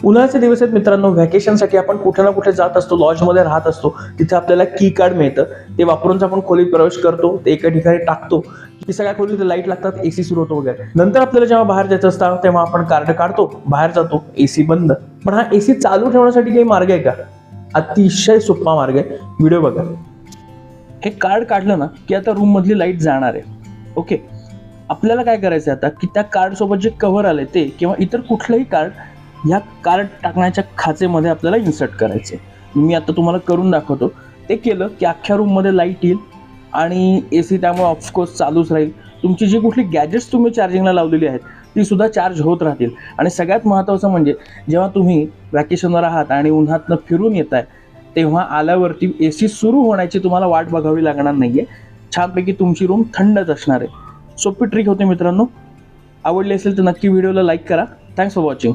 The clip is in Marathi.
उन्हाळ्याचे दिवस आहेत मित्रांनो, व्हॅकेशनसाठी आपण कुठे ना कुठे जात असतो, लॉजमध्ये राहत असतो. तिथे आपल्याला की कार्ड मिळतं. ते वापरून आपण खोलीत प्रवेश करतो, ते एका ठिकाणी टाकतो की सगळ्या खोलीत लाईट लागतात, एसी सुरू होतो वगैरे. नंतर आपल्याला जेव्हा बाहेर जायचं असतं तेव्हा आपण कार्ड काढतो, बाहेर जातो, एसी बंद. पण हा एसी चालू ठेवण्यासाठी काही मार्ग आहे का? अतिशय सोपा मार्ग आहे. व्हिडिओ बघा. हे कार्ड काढलं ना की आता रूम मधली लाईट जाणार आहे. ओके, आपल्याला काय करायचं आता की त्या कार्ड सोबत जे कव्हर आले ते किंवा इतर कुठलंही कार्ड ह्या कार्ड टाकण्याच्या खाचेमध्ये आपल्याला इन्सर्ट करायचे. मी आता तुम्हाला करून दाखवतो. ते केलं की अख्ख्या रूममध्ये लाईट येईल आणि एसी त्यामुळे ऑफकोर्स चालूच राहील. तुमची जी कुठली गॅजेट्स तुम्ही चार्जिंगला लावलेली आहेत ती सुद्धा चार्ज होत राहतील. आणि सगळ्यात महत्त्वाचं म्हणजे जेव्हा तुम्ही वॅकेशनवर आहात आणि उन्हातनं फिरून येत आहे तेव्हा आल्यावरती एसी सुरू होण्याची तुम्हाला वाट बघावी लागणार नाहीये. छानपैकी तुमची रूम थंडच असणार आहे. सोपी ट्रिक होते मित्रांनो. आवडली असेल तर नक्की व्हिडिओला लाईक करा. Thanks for watching.